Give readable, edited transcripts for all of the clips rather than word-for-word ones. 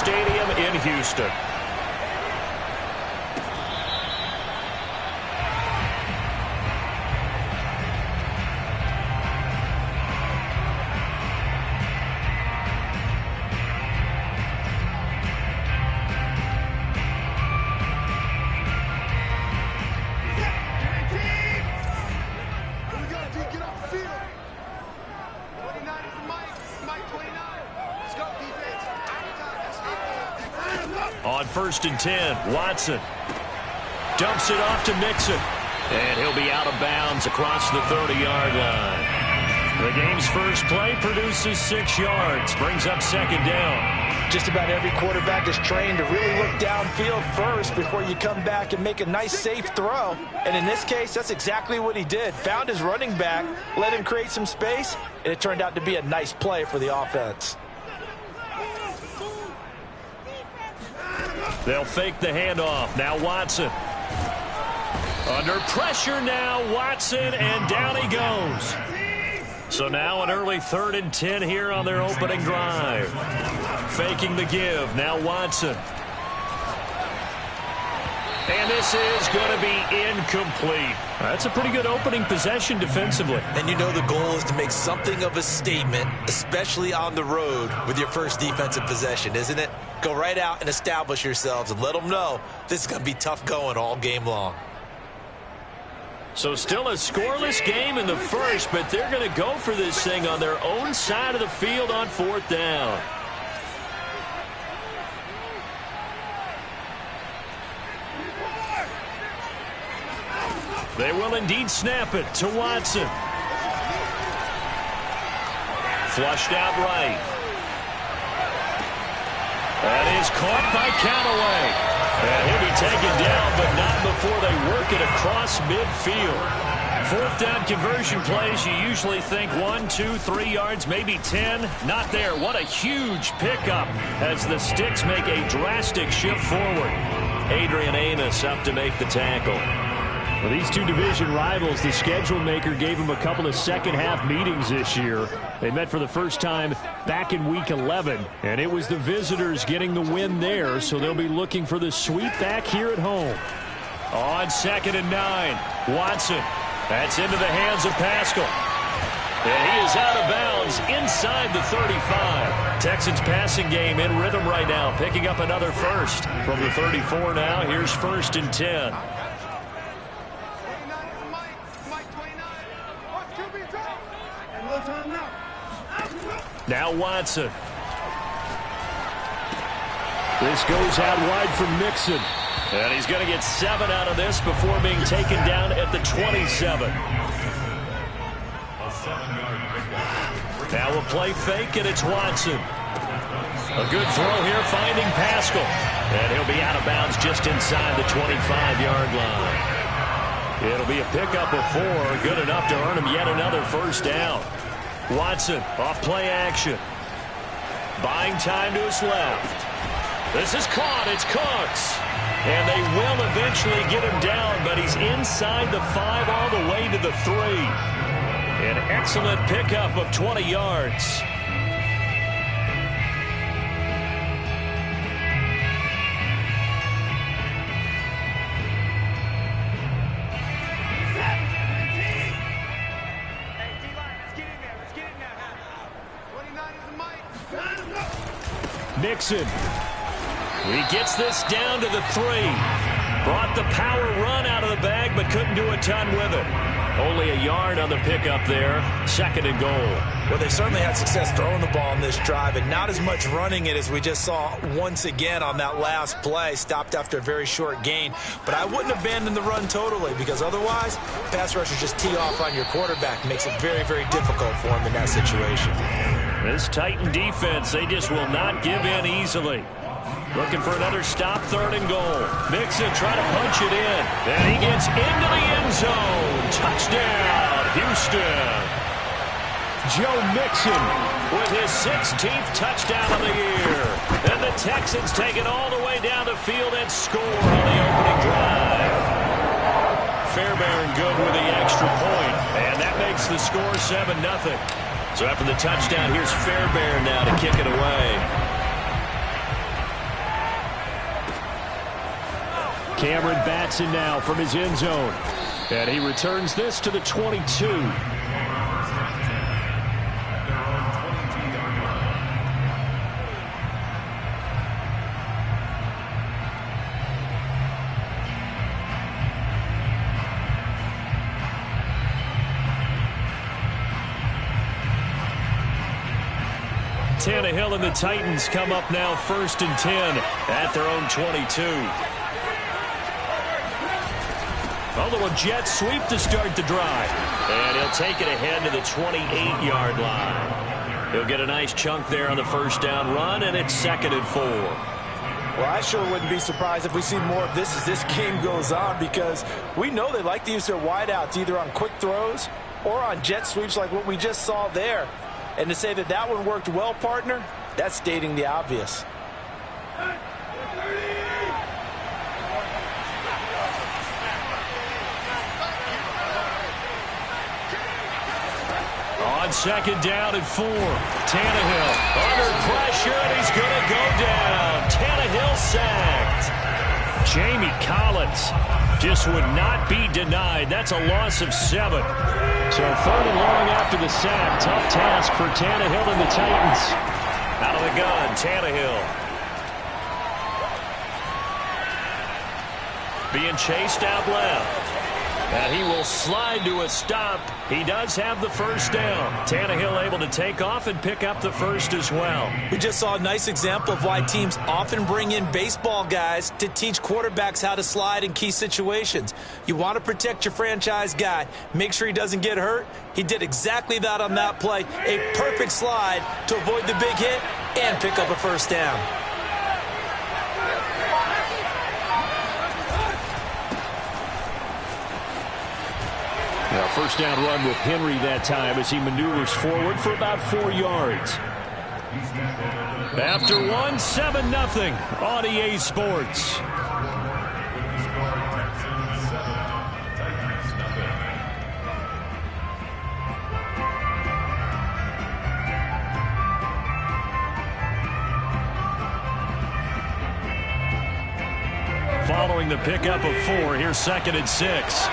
Stadium in Houston. On 1st and 10, Watson dumps it off to Mixon. And he'll be out of bounds across the 30-yard line. The game's first play produces 6 yards, brings up 2nd down. Just about every quarterback is trained to really look downfield first before you come back and make a nice, safe throw. And in this case, that's exactly what he did. Found his running back, let him create some space, and it turned out to be a nice play for the offense. They'll fake the handoff. Now Watson. Under pressure now, Watson, and down he goes. So now an early 3rd and 10 here on their opening drive. Faking the give. Now Watson. And this is going to be incomplete. That's a pretty good opening possession defensively. And you know the goal is to make something of a statement, especially on the road with your first defensive possession, isn't it? Go right out and establish yourselves and let them know this is going to be tough going all game long. So still a scoreless game in the first, but they're going to go for this thing on their own side of the field on 4th down. They will indeed snap it to Watson. Flushed out right. That is caught by Callaway. And he'll be taken down, but not before they work it across midfield. 4th down conversion plays, you usually think 1, 2, 3 yards, maybe 10. Not there. What a huge pickup as the Sticks make a drastic shift forward. Adrian Amos up to make the tackle. Well, these two division rivals, the schedule maker gave them a couple of second-half meetings this year. They met for the first time back in Week 11, and it was the visitors getting the win there, so they'll be looking for the sweep back here at home. On 2nd and 9, Watson. That's into the hands of Pascal. And he is out of bounds inside the 35. Texans passing game in rhythm right now, picking up another first. From the 34 now, here's 1st and 10. Now Watson. This goes out wide from Mixon. And he's going to get 7 out of this before being taken down at the 27. Now a play fake, and it's Watson. A good throw here, finding Pascal. And he'll be out of bounds just inside the 25-yard line. It'll be a pickup of 4, good enough to earn him yet another first down. Watson off play action. Buying time to his left. This is caught. It's Cooks. And they will eventually get him down, but he's inside the 5 all the way to the 3. An excellent pickup of 20 yards. Mixon. He gets this down to the 3. Brought the power run out of the bag, but couldn't do a ton with it. Only a yard on the pickup there. 2nd and goal. Well, they certainly had success throwing the ball in this drive, and not as much running it as we just saw once again on that last play. Stopped after a very short gain. But I wouldn't abandon the run totally, because otherwise, pass rushers just tee off on your quarterback. Makes it very, very difficult for him in that situation. This Titan defense, they just will not give in easily. Looking for another stop, 3rd and goal. Mixon trying to punch it in. And he gets into the end zone. Touchdown, Houston. Joe Mixon with his 16th touchdown of the year. And the Texans take it all the way down the field and score on the opening drive. Fairbairn good with the extra point. And that makes the score 7-0. So after the touchdown, here's Fairbairn now to kick it away. Cameron Batson now from his end zone. And he returns this to the 22. Tannehill and the Titans come up now 1st and 10 at their own 22. Although a jet sweep to start the drive. And he'll take it ahead to the 28-yard line. He'll get a nice chunk there on the first down run, and it's 2nd and 4. Well, I sure wouldn't be surprised if we see more of this as this game goes on, because we know they like to use their wideouts either on quick throws or on jet sweeps like what we just saw there. And to say that that one worked well, partner, that's stating the obvious. On 2nd down and 4. Tannehill under pressure, and he's going to go down. Tannehill sacked. Jamie Collins just would not be denied. That's a loss of 7. So 3rd and long after the sack. Tough task for Tannehill and the Titans. Out of the gun, Tannehill. Being chased out left. And he will slide to a stop. He does have the first down. Tannehill able to take off and pick up the first as well. We just saw a nice example of why teams often bring in baseball guys to teach quarterbacks how to slide in key situations. You want to protect your franchise guy. Make sure he doesn't get hurt. He did exactly that on that play. A perfect slide to avoid the big hit and pick up a first down. Now, first down run with Henry that time as he maneuvers forward for about 4 yards. After 1, 7-0 on EA Sports. Following the pickup of 4, here's 2nd and 6.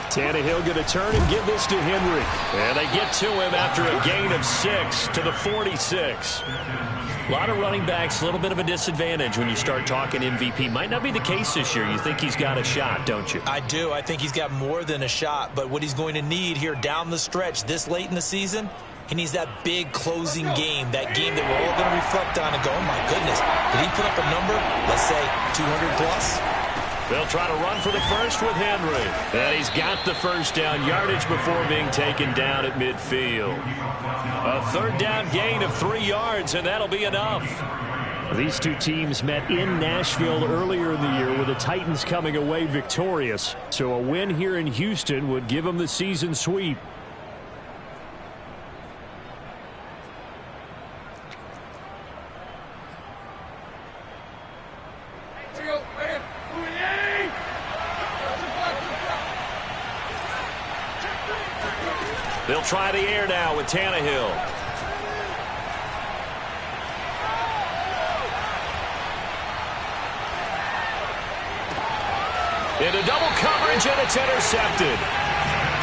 Tannehill going to turn and give this to Henry. And they get to him after a gain of 6 to the 46. A lot of running backs, a little bit of a disadvantage when you start talking MVP. Might not be the case this year. You think he's got a shot, don't you? I do. I think he's got more than a shot. But what he's going to need here down the stretch this late in the season, he needs that big closing game, that game that we're all going to reflect on and go, oh, my goodness, did he put up a number, let's say, 200 plus? They'll try to run for the first with Henry. And he's got the first down yardage before being taken down at midfield. A 3rd down gain of 3 yards, and that'll be enough. These two teams met in Nashville earlier in the year with the Titans coming away victorious. So a win here in Houston would give them the season sweep. They'll try the air now with Tannehill. Into double coverage, and it's intercepted.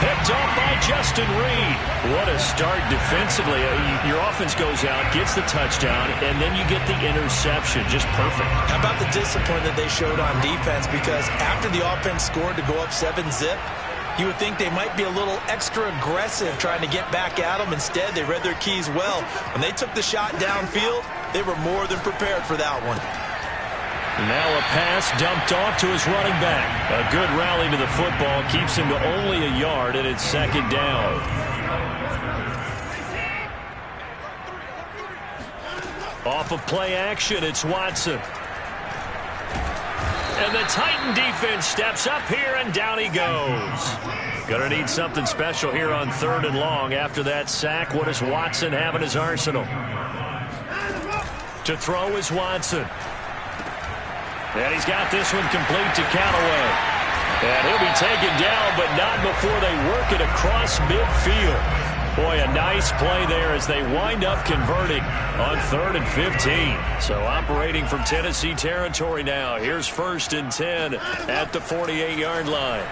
Picked off by Justin Reed. What a start defensively. Your offense goes out, gets the touchdown, and then you get the interception. Just perfect. How about the discipline that they showed on defense? Because after the offense scored to go up 7-zip, you would think they might be a little extra aggressive trying to get back at them. Instead, they read their keys well. When they took the shot downfield, they were more than prepared for that one. Now a pass dumped off to his running back. A good rally to the football keeps him to only a yard, and it's 2nd down. Off of play action, it's Watson. And the Titan defense steps up here, and down he goes. Going to need something special here on 3rd and long after that sack. What does Watson have in his arsenal? To throw is Watson. And he's got this one complete to Callaway. And he'll be taken down, but not before they work it across midfield. Boy, a nice play there as they wind up converting on 3rd and 15. So operating from Tennessee territory now. Here's 1st and 10 at the 48-yard line.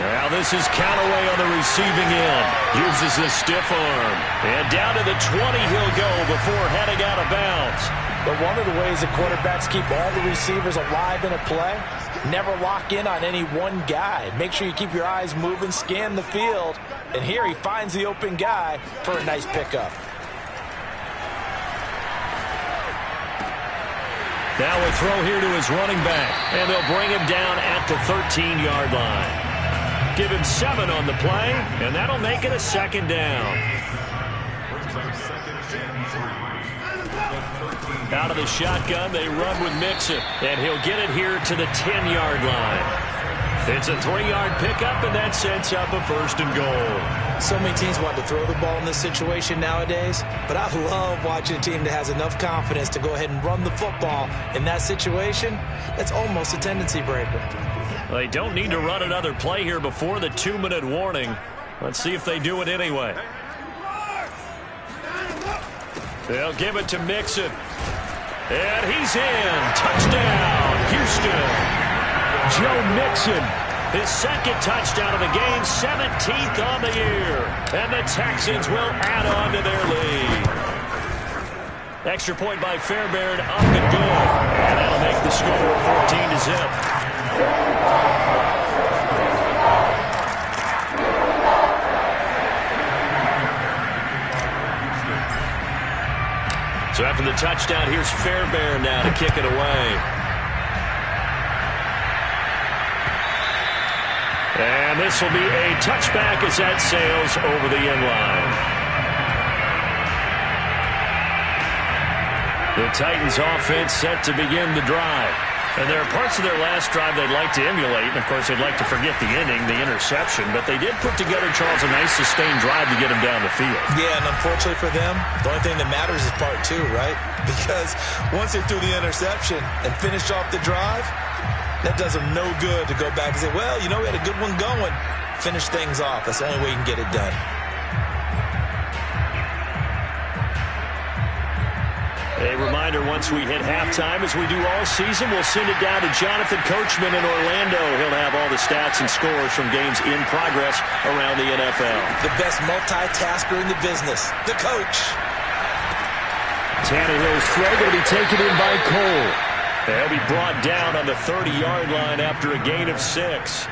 Now this is Callaway on the receiving end. Uses a stiff arm. And down to the 20 he'll go before heading out of bounds. But one of the ways that quarterbacks keep all the receivers alive in a play, never lock in on any one guy. Make sure you keep your eyes moving, scan the field. And here he finds the open guy for a nice pickup. Now a throw here to his running back. And they'll bring him down at the 13-yard line. Give him 7 on the play, and that'll make it a 2nd down. Out of the shotgun, they run with Mixon, and he'll get it here to the 10-yard line. It's a 3-yard pickup, and that sets up a 1st and goal. So many teams want to throw the ball in this situation nowadays, but I love watching a team that has enough confidence to go ahead and run the football. In that situation, that's almost a tendency breaker. They don't need to run another play here before the 2-minute warning. Let's see if they do it anyway. They'll give it to Mixon. And he's in. Touchdown, Houston. Joe Mixon, his 2nd touchdown of the game, 17th on the year. And the Texans will add on to their lead. Extra point by Fairbairn, up and good. And that'll make the score 14-0. So after the touchdown, here's Fairbairn now to kick it away. And this will be a touchback as that sails over the end line. The Titans offense set to begin the drive. And there are parts of their last drive they'd like to emulate. And, of course, they'd like to forget the inning, the interception. But they did put together, Charles, a nice sustained drive to get them down the field. Yeah, and unfortunately for them, the only thing that matters is part 2, right? Because once they threw the interception and finished off the drive, that does them no good to go back and say, well, you know, we had a good one going. Finish things off. That's the only way you can get it done. A reminder, once we hit halftime, as we do all season, we'll send it down to Jonathan Coachman in Orlando. He'll have all the stats and scores from games in progress around the NFL. The best multitasker in the business, the coach. Tannehill's throw going to be taken in by Cole. They'll be brought down on the 30-yard line after a gain of 6.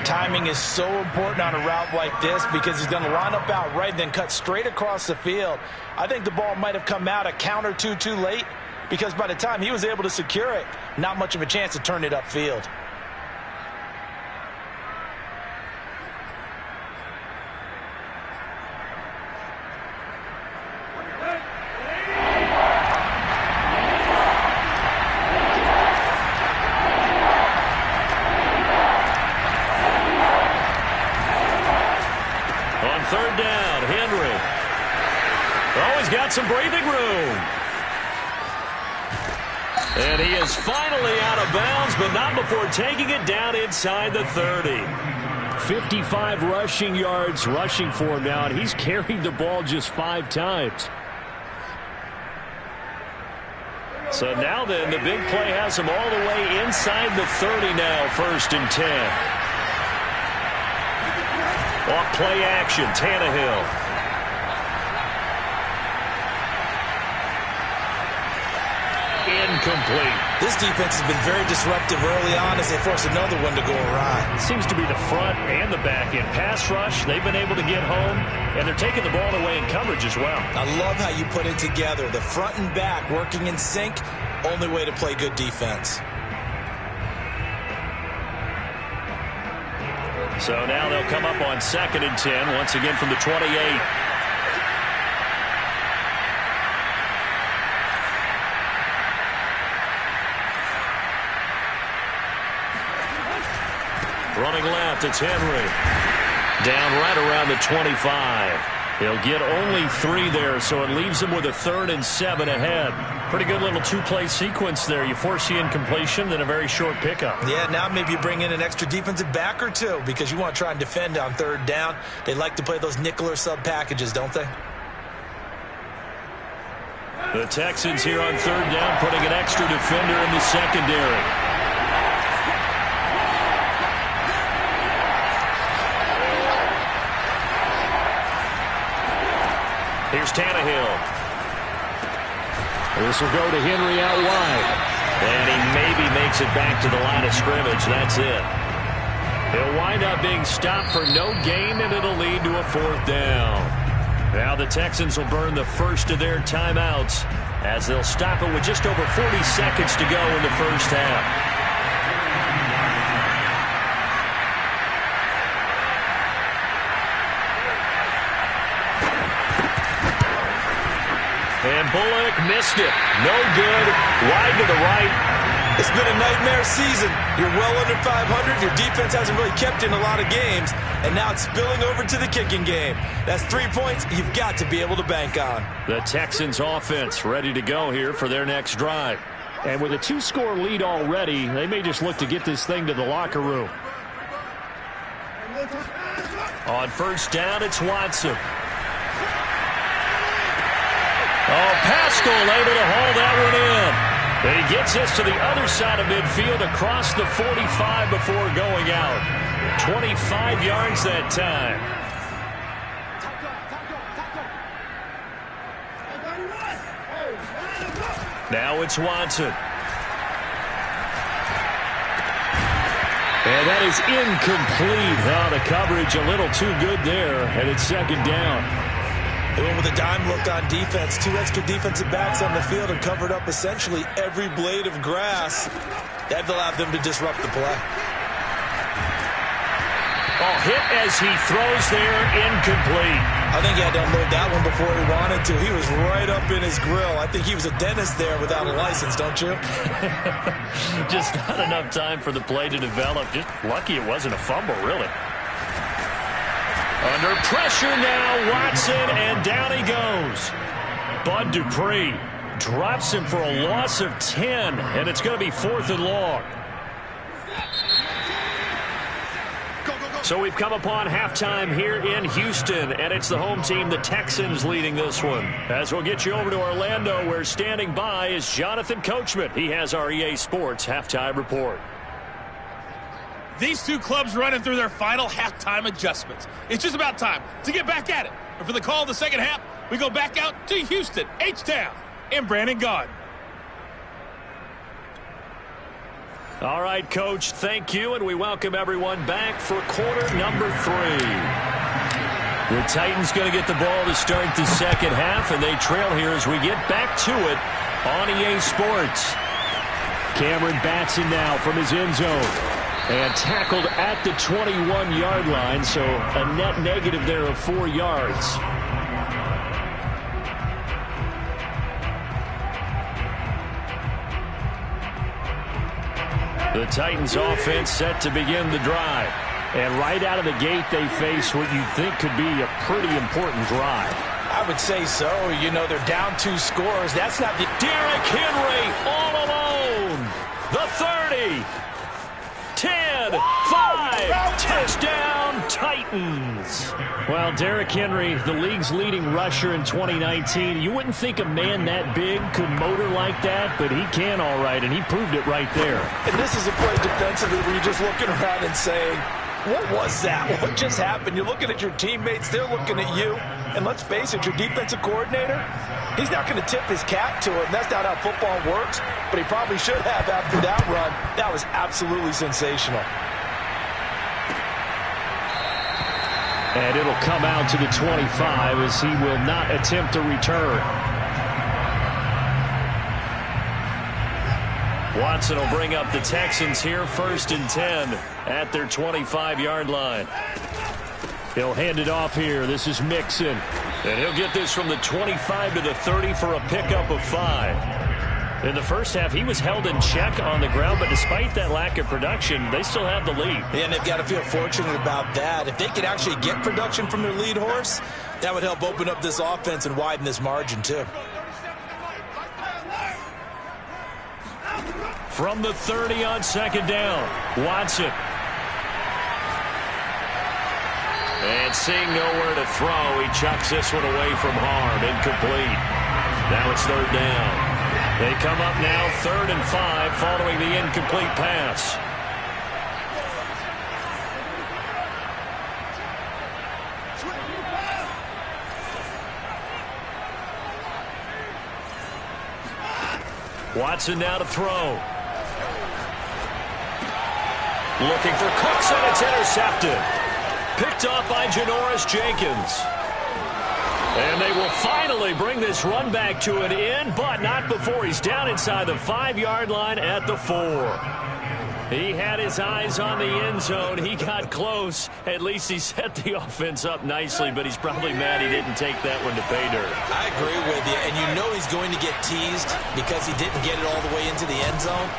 Timing is so important on a route like this because he's going to line up out right and then cut straight across the field. I think the ball might have come out a count or two too late because by the time he was able to secure it, not much of a chance to turn it upfield. Got some breathing room. And he is finally out of bounds, but not before taking it down inside the 30. 55 rushing yards rushing for him now, and he's carried the ball just 5 times. So now then, the big play has him all the way inside the 30 now, 1st and 10. Off play action, Tannehill. Incomplete. This defense has been very disruptive early on as they force another one to go awry. It seems to be the front and the back end. Pass rush, they've been able to get home, and they're taking the ball away in coverage as well. I love how you put it together. The front and back working in sync, only way to play good defense. So now they'll come up on 2nd and 10, once again from the 28. Running left, it's Henry. Down right around the 25. He'll get only 3 there, so it leaves him with a 3rd and 7 ahead. Pretty good little 2-play sequence there. You force the incompletion, then a very short pickup. Yeah, now maybe you bring in an extra defensive back or 2 because you want to try and defend on 3rd down. They like to play those nickel or sub packages, don't they? The Texans here on 3rd down, putting an extra defender in the secondary. Here's Tannehill. This will go to Henry out wide. And he maybe makes it back to the line of scrimmage. That's it. He'll wind up being stopped for no gain, and it'll lead to a 4th down. Now the Texans will burn the first of their timeouts as they'll stop it with just over 40 seconds to go in the first half. And Bullock missed it. No good. Wide to the right. It's been a nightmare season. You're well under 500. Your defense hasn't really kept in a lot of games. And now it's spilling over to the kicking game. That's 3 points you've got to be able to bank on. The Texans offense ready to go here for their next drive. And with a 2-score lead already, they may just look to get this thing to the locker room. On 1st down, it's Watson. Oh, Pascal able to haul that one in. And he gets us to the other side of midfield across the 45 before going out. 25 yards that time. Now it's Watson. And that is incomplete. Oh, the coverage a little too good there, and it's 2nd down. They went with a dime look on defense. 2 extra defensive backs on the field and covered up essentially every blade of grass. That allowed them to disrupt the play. Oh, hit as he throws there, incomplete. I think he had to unload that one before he wanted to. He was right up in his grill. I think he was a dentist there without a license, don't you? Just not enough time for the play to develop. Just lucky it wasn't a fumble, really. Under pressure now, Watson, and down he goes. Bud Dupree drops him for a loss of 10, and it's going to be 4th and long. So we've come upon halftime here in Houston, and it's the home team, the Texans, leading this one. As we'll get you over to Orlando, where standing by is Jonathan Coachman. He has our EA Sports halftime report. These 2 clubs running through their final halftime adjustments. It's just about time to get back at it. And for the call of the second half, we go back out to Houston, H-Town, and Brandon Gaudin. All right, Coach, thank you, and we welcome everyone back for quarter number 3. The Titans going to get the ball to start the second half, and they trail here as we get back to it on EA Sports. Cameron Batson now from his end zone. And tackled at the 21-yard line, so a net negative there of 4 yards. The Titans offense set to begin the drive. And right out of the gate, they face what you think could be a pretty important drive. I would say so. You know, they're down 2 scores. That's not the... Derrick Henry all alone. The 30. 10, 5, touchdown, Titans. Well, Derrick Henry, the league's leading rusher in 2019. You wouldn't think a man that big could motor like that, but he can all right, and he proved it right there. And this is a play defensively where you're just looking around and saying, what was that? What just happened? You're looking at your teammates, they're looking at you. And let's face it, your defensive coordinator, he's not going to tip his cap to it. That's not how football works, but he probably should have after that run. That was absolutely sensational. And it'll come out to the 25 as he will not attempt to return. Watson will bring up the Texans here, 1st and 10 at their 25-yard line. He'll hand it off here. This is Mixon. And he'll get this from the 25 to the 30 for a pickup of 5. In the first half, he was held in check on the ground, but despite that lack of production, they still have the lead. And they've got to feel fortunate about that. If they could actually get production from their lead horse, That would help open up this offense and widen this margin, too. From the 30 on second down, Watson. And seeing nowhere to throw, he chucks this one away from harm. Incomplete. Now it's third down. They come up now 3rd and 5 following the incomplete pass. Watson now to throw. Looking for Cooks, and it's intercepted. Picked off by Janoris Jenkins. And they will finally bring this run back to an end, but not before he's down inside the 5-yard line at the 4. He had his eyes on the end zone. He got close. At least he set the offense up nicely, but he's probably mad he didn't take that one to pay dirt. I agree with you, and you know he's going to get teased because he didn't get it all the way into the end zone.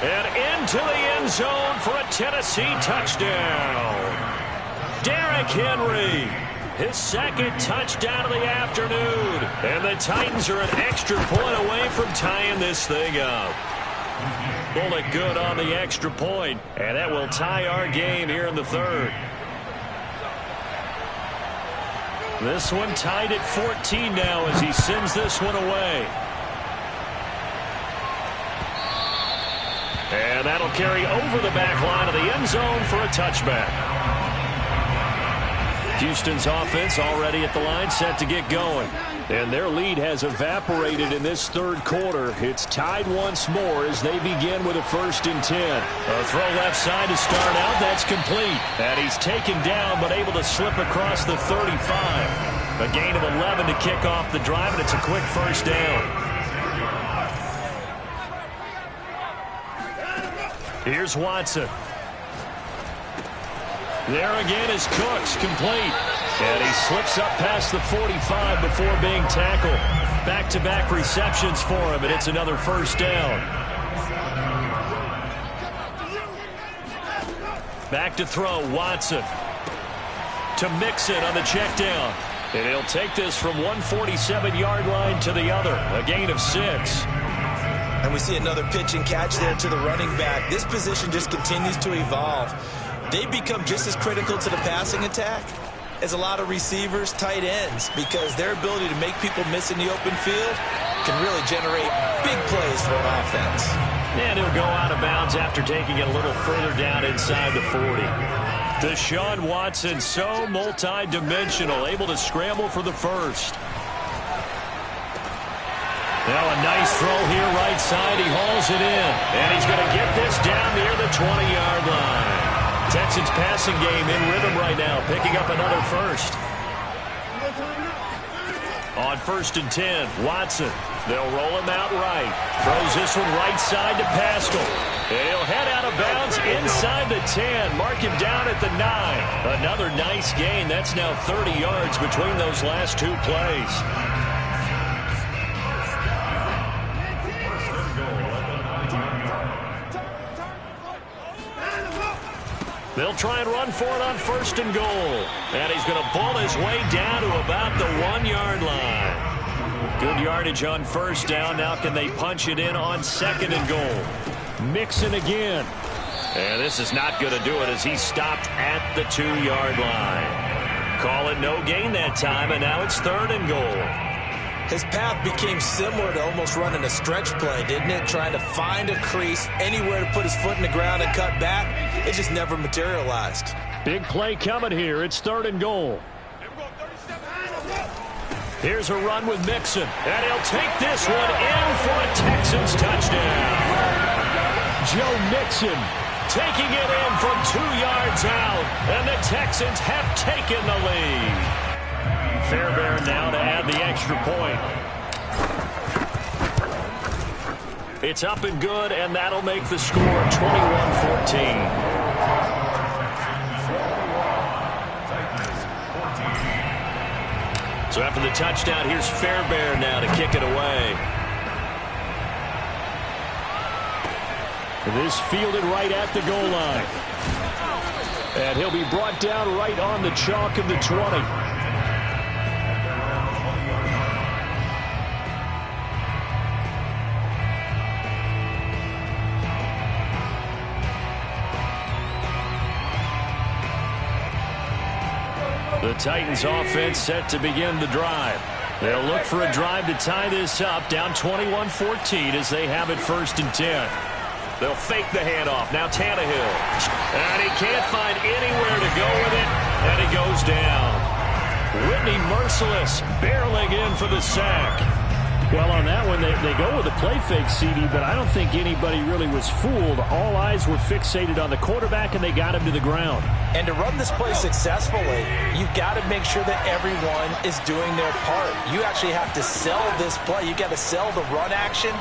And into the end zone for a Tennessee touchdown. Derrick Henry, his second touchdown of the afternoon. And the Titans are an extra point away from tying this thing up. Bullet good on the extra point, and that will tie our game here in the 3rd. This one tied at 14 now as he sends this one away. And that'll carry over the back line of the end zone for a touchback. Houston's offense already at the line, set to get going. And their lead has evaporated in this 3rd quarter. It's tied once more as they begin with a 1st and 10. A throw left side to start out. That's complete. And he's taken down but able to slip across the 35. A gain of 11 to kick off the drive, and it's a quick 1st down. Here's Watson. There again is Cooks, complete. And he slips up past the 45 before being tackled. Back-to-back receptions for him, and it's another 1st down. Back to throw, Watson. To Mixon on the check down. And he'll take this from 147-yard line to the other. A gain of 6. And we see another pitch and catch there to the running back. This position just continues to evolve. They become just as critical to the passing attack as a lot of receivers, tight ends, because their ability to make people miss in the open field can really generate big plays for an offense. And he'll go out of bounds after taking it a little further down inside the 40. Deshaun Watson, so multi-dimensional, able to scramble for the 1st. Now a nice throw here right side. He hauls it in. And he's going to get this down near the 20-yard line. Texans passing game in rhythm right now, picking up another 1st. On 1st and 10, Watson. They'll roll him out right. Throws this one right side to Pascal. He'll head out of bounds inside the 10. Mark him down at the 9. Another nice gain. That's now 30 yards between those last 2 plays. They'll try and run for it on 1st and goal. And he's going to pull his way down to about the 1-yard line. Good yardage on 1st down. Now can they punch it in on 2nd and goal? Mixon again. And this is not going to do it as he's stopped at the 2-yard line. Call it no gain that time, and now it's 3rd and goal. His path became similar to almost running a stretch play, didn't it? Trying to find a crease, anywhere to put his foot in the ground and cut back. It just never materialized. Big play coming here. It's 3rd and goal. Here's a run with Mixon. And he'll take this one in for a Texans touchdown. Joe Mixon taking it in from 2 yards out. And the Texans have taken the lead. Fairbairn now to add the extra point. It's up and good, and that'll make the score 21-14. So after the touchdown, here's Fairbairn now to kick it away. This fielded right at the goal line. And he'll be brought down right on the chalk of the 20. The Titans offense set to begin the drive. They'll look for a drive to tie this up, down 21-14 as they have it 1st and 10. They'll fake the handoff. Now Tannehill. And he can't find anywhere to go with it, and he goes down. Whitney Merciless barreling in for the sack. Well, on that one, they go with a play fake, CD, but I don't think anybody really was fooled. All eyes were fixated on the quarterback, and they got him to the ground. And to run this play successfully, you've got to make sure that everyone is doing their part. You actually have to sell this play. You've got to sell the run action.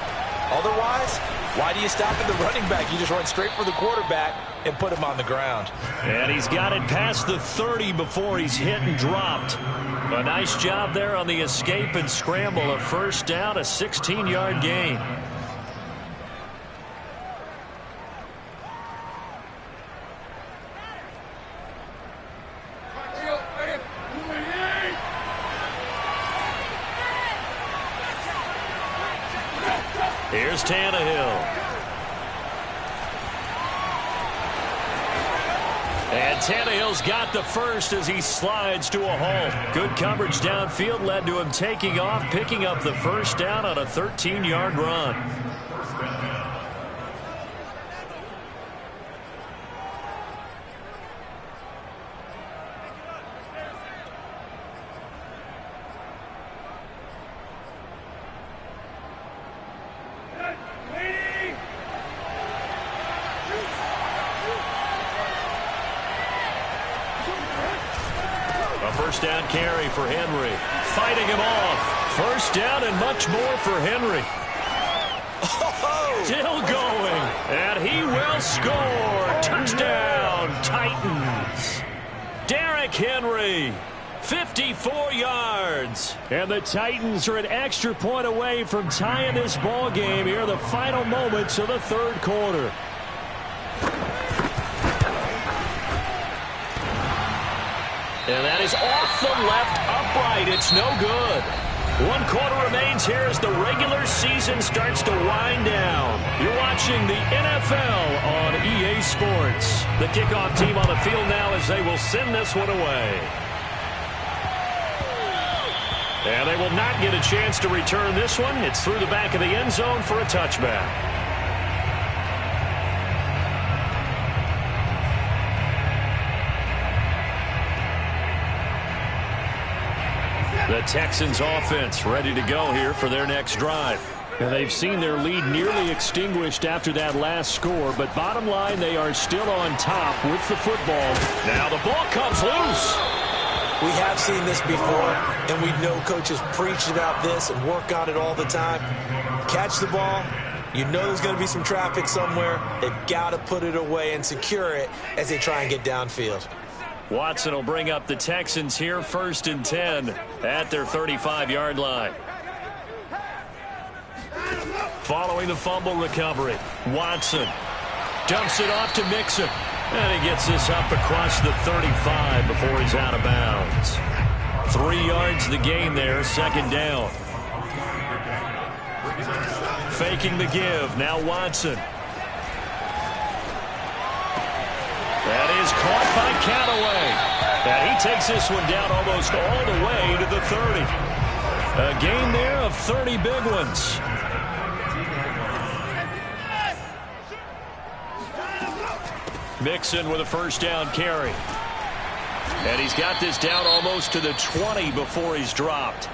Otherwise, why do you stop at the running back? You just run straight for the quarterback and put him on the ground. And he's got it past the 30 before he's hit and dropped. A nice job there on the escape and scramble. A 1st down, a 16-yard gain. Here's Tannehill. And Tannehill's got the first as he slides to a halt. Good coverage downfield led to him taking off, picking up the 1st down on a 13-yard run. First down carry for Henry. Fighting him off. 1st down and much more for Henry. Still going. And he will score. Touchdown, Titans. Derrick Henry. 54 yards. And the Titans are an extra point away from tying this ball game here, the final moments of the 3rd quarter. And that is off the left upright. It's no good. 1 quarter remains here as the regular season starts to wind down. You're watching the NFL on EA Sports. The kickoff team on the field now as they will send this one away. And they will not get a chance to return this one. It's through the back of the end zone for a touchback. The Texans offense ready to go here for their next drive. And they've seen their lead nearly extinguished after that last score, but bottom line, they are still on top with the football. Now the ball comes loose. We have seen this before, and we know coaches preach about this and work on it all the time. Catch the ball. You know there's going to be some traffic somewhere. They've got to put it away and secure it as they try and get downfield. Watson will bring up the Texans here 1st and 10 at their 35-yard line. Following the fumble recovery, Watson dumps it off to Mixon. And he gets this up across the 35 before he's out of bounds. 3 yards the gain there, 2nd down. Faking the give, now Watson. That is caught by Callaway. And he takes this one down almost all the way to the 30. A gain there of 30 big ones. Mixon with a 1st down carry. And he's got this down almost to the 20 before he's dropped.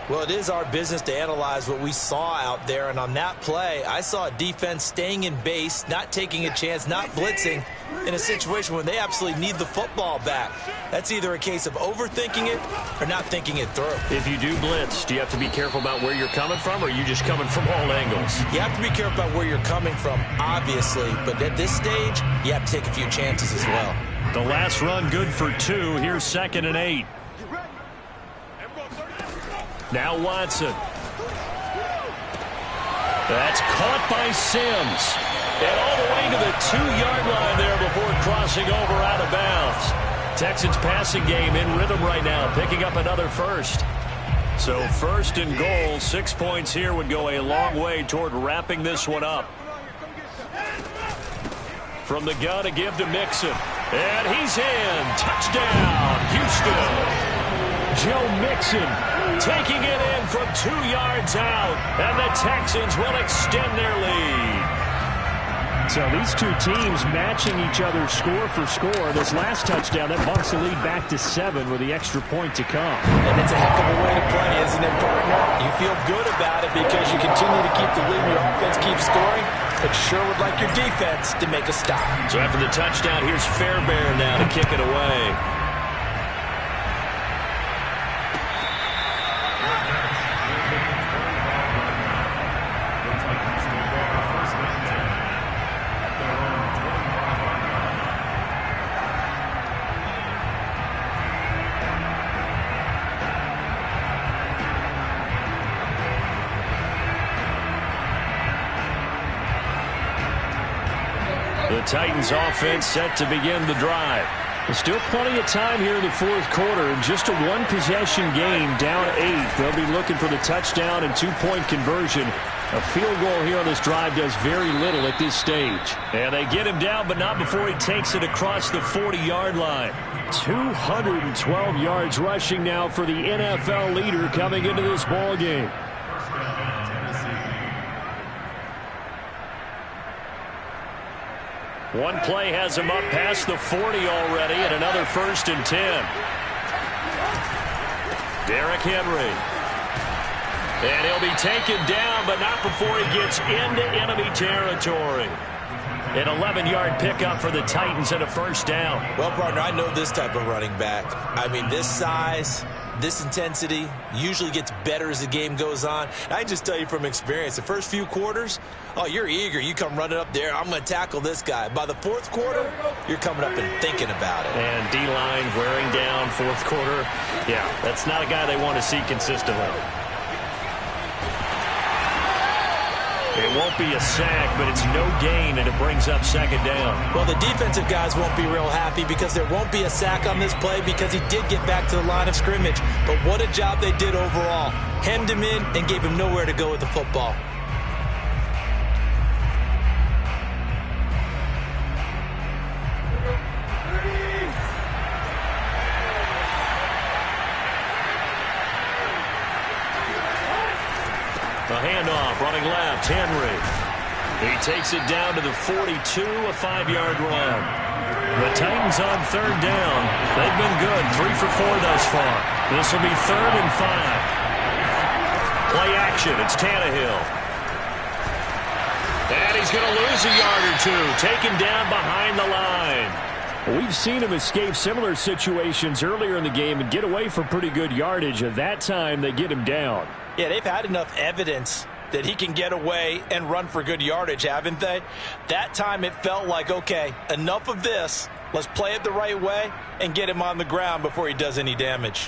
Well, it is our business to analyze what we saw out there. And on that play, I saw a defense staying in base, not taking a chance, not blitzing in a situation when they absolutely need the football back. That's either a case of overthinking it or not thinking it through. If you do blitz, do you have to be careful about where you're coming from, or are you just coming from all angles? You have to be careful about where you're coming from, obviously. But at this stage, you have to take a few chances as well. The last run good for 2. Here's 2nd and 8. Now Watson. That's caught by Sims. And all the way to the 2-yard line there before crossing over out of bounds. Texans passing game in rhythm right now, picking up another 1st. So 1st and goal, 6 points here would go a long way toward wrapping this one up. From the gun, a give to Mixon. And he's in. Touchdown, Houston. Joe Mixon Taking it in from 2 yards out. And the Texans will extend their lead. So these two teams matching each other score for score. This last touchdown, that bumps the lead back to 7 with the extra point to come. And it's a heck of a way to play, isn't it, partner? You feel good about it because you continue to keep the lead and your offense keeps scoring, but you sure would like your defense to make a stop. So after the touchdown, here's Fairbairn now to kick it away. The Titans offense set to begin the drive. There's still plenty of time here in the fourth quarter. Just a one-possession game, down 8. They'll be looking for the touchdown and two-point conversion. A field goal here on this drive does very little at this stage. And they get him down, but not before he takes it across the 40-yard line. 212 yards rushing now for the NFL leader coming into this ball game. One play has him up past the 40 already, and another 1st and 10. Derrick Henry. And he'll be taken down, but not before he gets into enemy territory. An 11-yard pickup for the Titans and a 1st down. Well, partner, I know this type of running back. I mean, this size, this intensity usually gets better as the game goes on. And I can just tell you from experience, the first few quarters, oh, you're eager. You come running up there. I'm going to tackle this guy. By the fourth quarter, you're coming up and thinking about it. And D-line wearing down fourth quarter. Yeah, that's not a guy they want to see consistently. It won't be a sack, but it's no gain, and it brings up 2nd down. Well, the defensive guys won't be real happy because there won't be a sack on this play because he did get back to the line of scrimmage. But what a job they did overall. Hemmed him in and gave him nowhere to go with the football. The handoff, running left, Henry. He takes it down to the 42, a 5-yard run. The Titans on 3rd down. They've been good, 3 for 4 thus far. This will be 3rd and 5. Play action, it's Tannehill. And he's going to lose a yard or 2, taken down behind the line. We've seen him escape similar situations earlier in the game and get away for pretty good yardage. At that time, they get him down. Yeah, they've had enough evidence that he can get away and run for good yardage, haven't they? That time it felt like, okay, enough of this. Let's play it the right way and get him on the ground before he does any damage.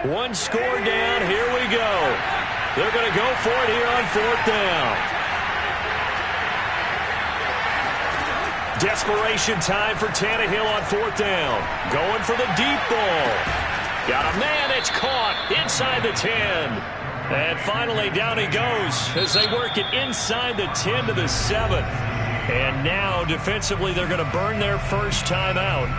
One score down, here we go. They're going to go for it here on 4th down. Desperation time for Tannehill on 4th down. Going for the deep ball. Got a man, it's caught inside the 10. And finally down he goes as they work it inside the 10 to the 7. And now defensively they're going to burn their first time out.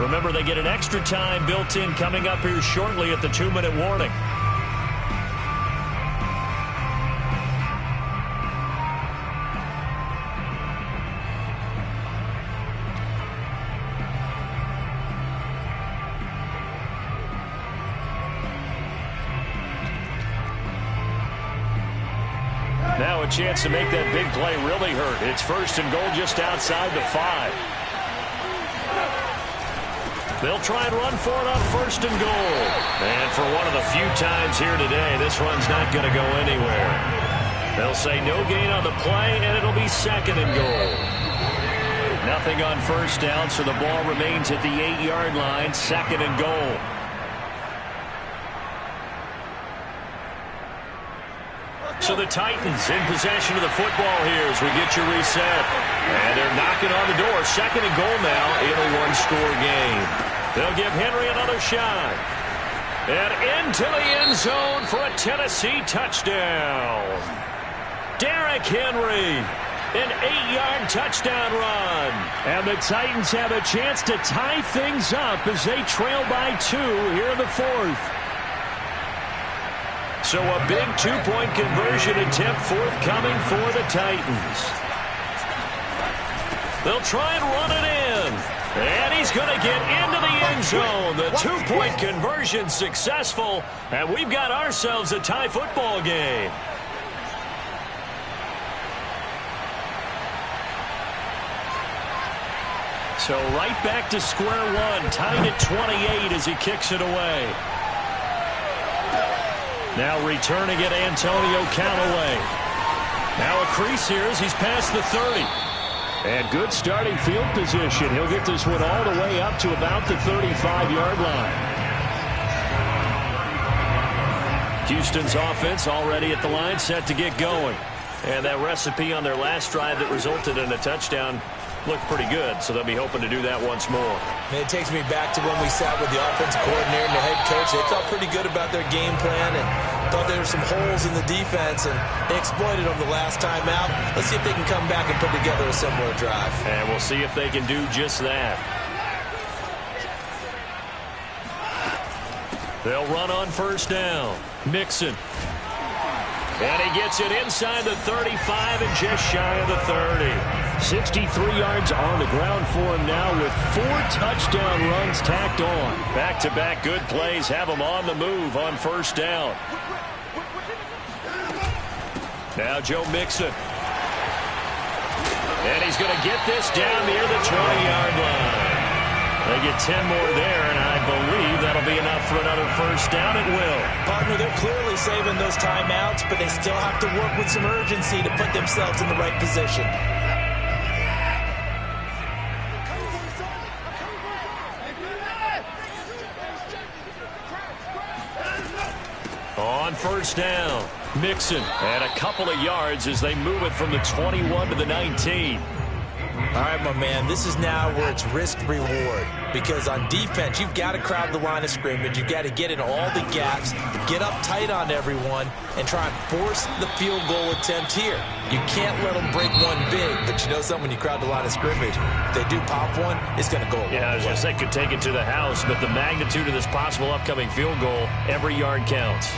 Remember, they get an extra time built in coming up here shortly at the 2-minute warning. Now a chance to make that big play really hurt. It's 1st and goal just outside the 5. They'll try and run for it on 1st and goal. And for one of the few times here today, this run's not going to go anywhere. They'll say no gain on the play, and it'll be 2nd and goal. Nothing on 1st down, so the ball remains at the 8-yard line, 2nd and goal. So the Titans in possession of the football here as we get you reset. And they're knocking on the door. 2nd and goal now in a one-score game. They'll give Henry another shot. And into the end zone for a Tennessee touchdown. Derrick Henry. An 8-yard touchdown run. And the Titans have a chance to tie things up as they trail by 2 here in the 4th. So a big 2-point conversion attempt forthcoming for the Titans. They'll try and run it in. And he's going to get into the end zone. The 2-point conversion successful. And we've got ourselves a tie football game. So right back to square one. Tied at 28 as he kicks it away. Now returning it, Antonio Callaway. Now a crease here as he's past the 30. And good starting field position. He'll get this one all the way up to about the 35-yard line. Houston's offense already at the line, set to get going. And that recipe on their last drive that resulted in a touchdown looked pretty good, so they'll be hoping to do that once more. And it takes me back to when we sat with the offensive coordinator and the head coach. They felt pretty good about their game plan and thought there were some holes in the defense, and they exploited them the last time out. Let's see if they can come back and put together a similar drive. And we'll see if they can do just that. They'll run on first down. Mixon. And he gets it inside the 35 and just shy of the 30. 63 yards on the ground for him now with 4 touchdown runs tacked on. Back-to-back good plays have him on the move on first down. Now Joe Mixon. And he's going to get this down near the 20-yard line. They get 10 more there, and I believe that'll be enough for another first down. It will. Partner, they're clearly saving those timeouts, but they still have to work with some urgency to put themselves in the right position. On first down, Mixon, and a couple of yards as they move it from the 21 to the 19. All right, my man, this is now where it's risk-reward, because on defense, you've got to crowd the line of scrimmage. You've got to get in all the gaps, get up tight on everyone, and try and force the field goal attempt here. You can't let them break one big, but you know something, when you crowd the line of scrimmage, if they do pop one, it's going to go a long way. I was going to say, could take it to the house, but the magnitude of this possible upcoming field goal, every yard counts.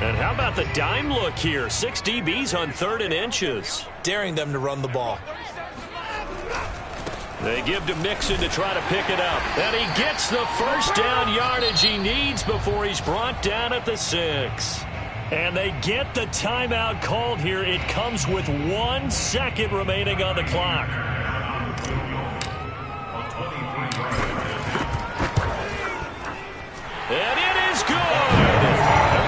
And how about the dime look here? 6 DBs on 3rd and inches. Daring them to run the ball. They give to Mixon to try to pick it up. And he gets the first down yardage he needs before he's brought down at the 6. And they get the timeout called here. It comes with 1 second remaining on the clock. And it is good.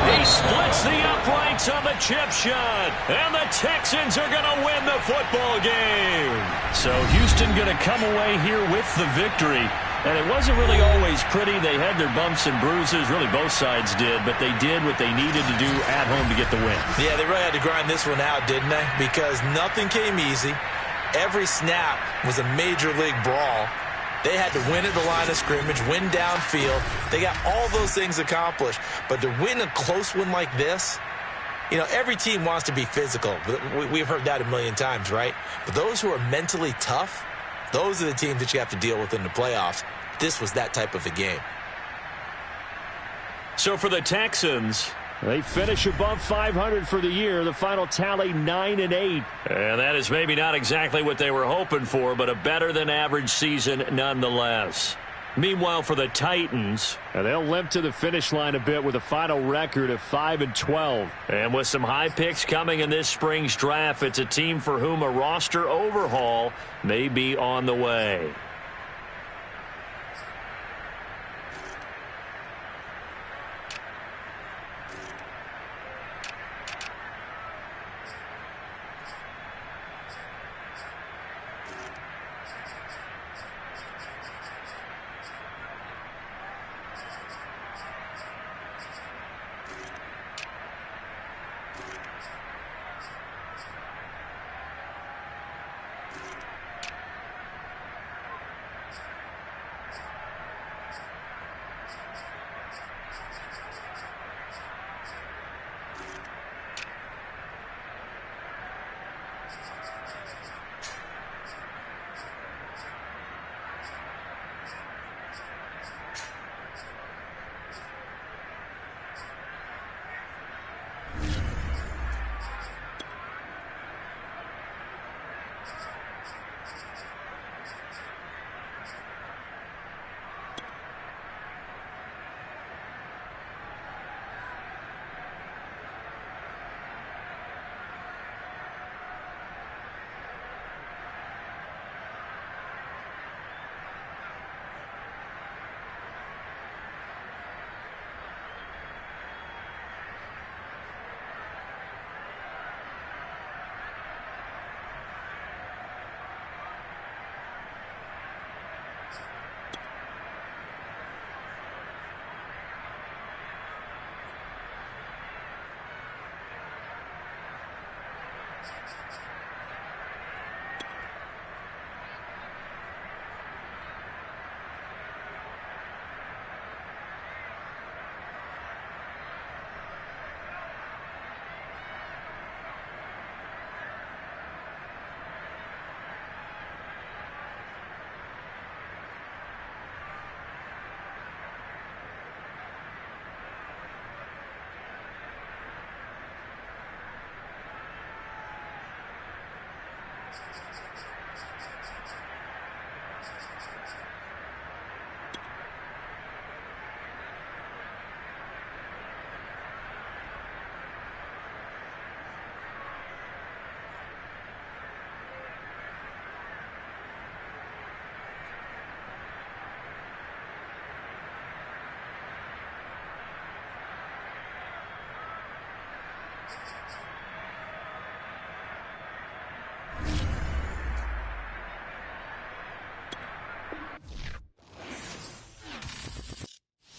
He splits the uprights on the chip shot. And the Texans are going to win the football game. So Houston going to come away here with the victory. And it wasn't really always pretty. They had their bumps and bruises. Really, both sides did. But they did what they needed to do at home to get the win. Yeah, they really had to grind this one out, didn't they? Because nothing came easy. Every snap was a major league brawl. They had to win at the line of scrimmage, win downfield. They got all those things accomplished. But to win a close one like this, you know, every team wants to be physical. We've heard that a million times, right? But those who are mentally tough, those are the teams that you have to deal with in the playoffs. This was that type of a game. So for the Texans, they finish above 500 for the year. The final tally 9-8. And that is maybe not exactly what they were hoping for, but a better than average season nonetheless. Meanwhile, for the Titans, they'll limp to the finish line a bit with a final record of 5-12. And with some high picks coming in this spring's draft, it's a team for whom a roster overhaul may be on the way.